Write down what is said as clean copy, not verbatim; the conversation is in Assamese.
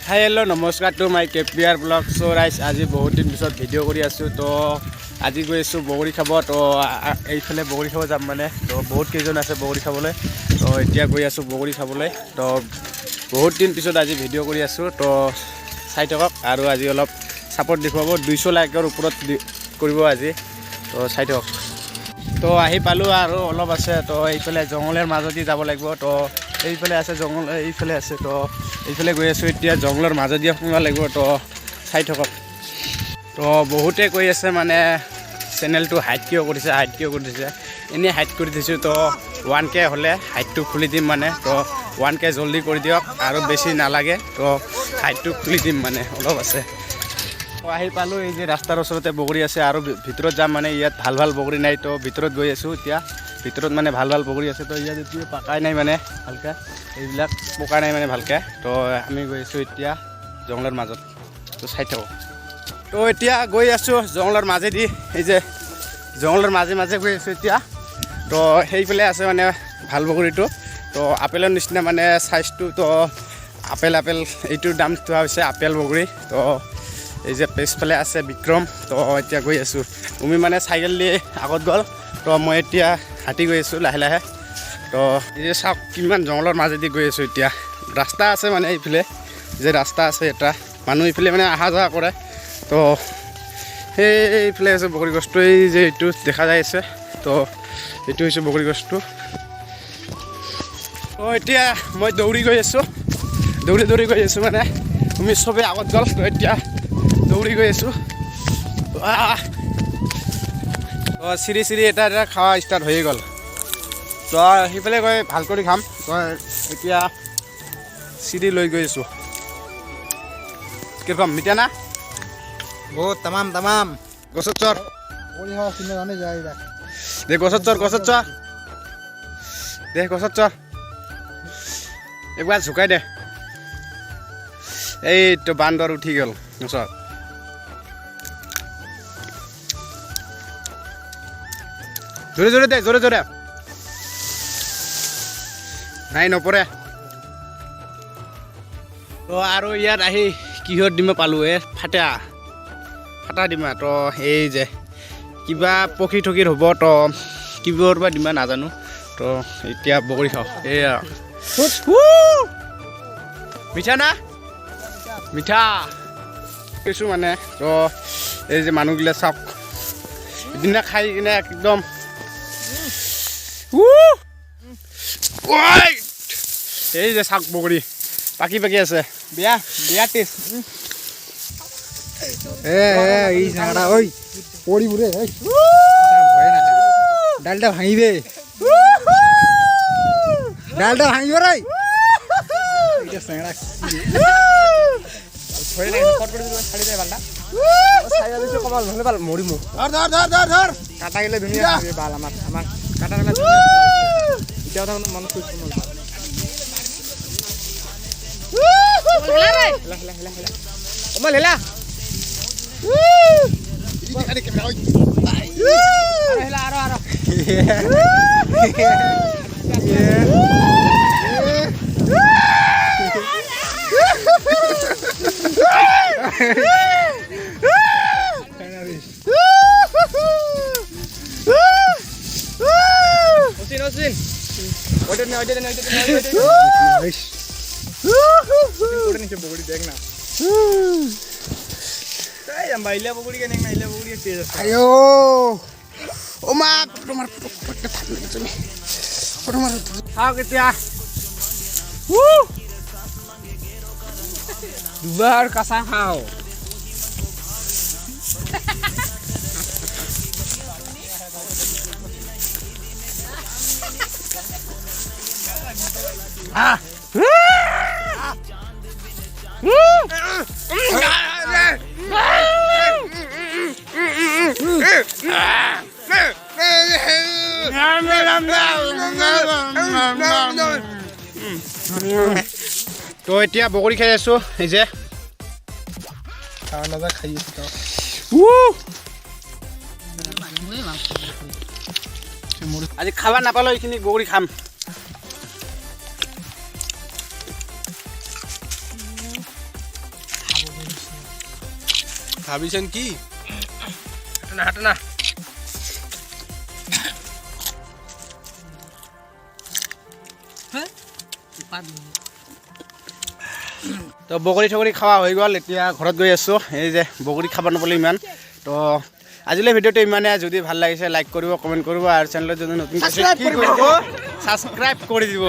হাই হেল্ল' নমস্কাৰ টু মাই কেপিয়াৰ ব্লগ। চ' ৰাইজ আজি বহুত দিন পিছত ভিডিঅ' কৰি আছোঁ। তো আজি গৈ আছোঁ বগৰী খাব। তো এইফালে বগৰী খাব যাম মানে। তো বহুত কেইজন আছে বগৰী খাবলৈ। তো এতিয়া গৈ আছোঁ বগৰী খাবলৈ। তো বহুত দিন পিছত আজি ভিডিঅ' কৰি আছোঁ। তো চাই থাকক আৰু আজি অলপ ছাপৰ্ট দেখুৱাব। 200 লাইকৰ ওপৰত কৰিব আজি। তো চাই থাকক। তো আহি পালোঁ আৰু অলপ আছে। তো এইফালে জংঘলৰ মাজেদি যাব লাগিব। তো এইফালে আছে জংঘল, এইফালে আছে। তো এইফালে গৈ আছোঁ এতিয়া জংঘলৰ মাজেদি সোমাব লাগিব। তো চাই থাকক। তো বহুতে কৈ আছে মানে চেনেলটো হাইট কিয় কৰিছে এনেই হাইট কৰি দিছোঁ। তো 1K হ'লে হাইটটো খুলি দিম মানে। তো 1K জল্দি কৰি দিয়ক আৰু বেছি নালাগে। তো হাইটটো খুলি দিম মানে অলপ আছে। তো আহি পালোঁ, এই যে ৰাস্তাৰ ওচৰতে বগৰী আছে আৰু ভিতৰত যাম মানে। ইয়াত ভাল ভাল বগৰী নাই। তো ভিতৰত গৈ আছোঁ এতিয়া। ভিতৰত মানে ভাল ভাল বগৰী আছে। তো ইয়াত এতিয়া পকাই নাই মানে ভালকৈ, এইবিলাক পকা নাই মানে ভালকৈ। তো আমি গৈ আছোঁ এতিয়া জংঘলৰ মাজত। তো চাই থাকোঁ। তো এতিয়া গৈ আছোঁ জংঘলৰ মাজেদি, এই যে জংঘলৰ মাজে মাজে গৈ আছোঁ এতিয়া। তো সেইফালে আছে মানে ভাল বগৰীটো। তো আপেলৰ নিচিনা মানে চাইজটো। তো আপেল এইটোৰ দাম থোৱা হৈছে আপেল বগৰী। তো এই যে পিছফালে আছে বিক্ৰম। তো এতিয়া গৈ আছোঁ। তুমি মানে চাইকেল দি আগত গ'ল। তো মই এতিয়া হাতী গৈ আছোঁ লাহে লাহে। তো এই যে চাওক কিমান জংঘলৰ মাজেদি গৈ আছোঁ এতিয়া। ৰাস্তা আছে মানে এইফালে যে ৰাস্তা আছে এটা, মানুহ এইফালে মানে অহা যোৱা কৰে। তো সেইফালে আছে বগৰী গছটো, এই যে এইটো দেখা যাই আছে। তো এইটো হৈছে বগৰী গছটো। তো এতিয়া মই দৌৰি গৈ আছোঁ, দৌৰি গৈ আছোঁ মানে। তুমি চবেই আগত গ'ল। তো এতিয়া দৌৰি গৈ আছোঁ। তো চিৰি এটা খাৱা ষ্টাৰ্ট হৈ গ'ল। তো সেইফালে গৈ ভাল কৰি খাম। তো এতিয়া চিৰি লৈ গৈ আছোঁ। কিরকম মিঠা না? বহুত তামাম গছত চর দে, গছত চর দে, গছত চর একবার ঝুকাই দে। এই তো বান্দর উঠি গেল গছত। জোরে দে, জোরে নাই নপৰে। তো আৰু ইয়াত আহি কিহৰ ডিমা পালোঁ, ফাটা ডিমা। তো এই যে কিবা পক্ষী ঠকিৰ হ'ব। তো কিবৰ বা ডিমা নাজানো। তো এতিয়া বগৰী খাওঁ। এয়া মিঠা না? মিঠা কৈছোঁ মানে। তো এই যে মানুহগিলা চাওক, সিদিনা খাই কিনে একদম এই যে চাওক বগৰী পাকি আছে। বিয়া টেষ্ট। ডালটা ভাঙিবে, কাটা গেলে ধুনীয়া ভাল। আমাৰ কাটা গেলে এতিয়া মন খুশ বগৰী দেখ না। ইলা বগৰী কেনে না, ইলা বগৰী আয়ো ও মা তোমাৰ তুমি খাওক এতিয়া। দুবাৰ কাঁচা খাও। তো এতিয়া বগৰী খাই আছোঁ। এই যে খাই আছো। আজি খাব নাপালোঁ, এইখিনি বগৰী খাম। ভাবিছেন কি হাঁটো না তো বগৰী ঠগৰী খোৱা হৈ গ'ল এতিয়া ঘৰত গৈ আছোঁ এই যে বগৰী খাব নাপালোঁ ইমান তো আজিলৈ ভিডিঅ'টো ইমানে যদি ভাল লাগিছে লাইক কৰিব কমেণ্ট কৰিব আৰু চেনেলত যদি নতুন ছাবস্ক্ৰাইব কৰি দিব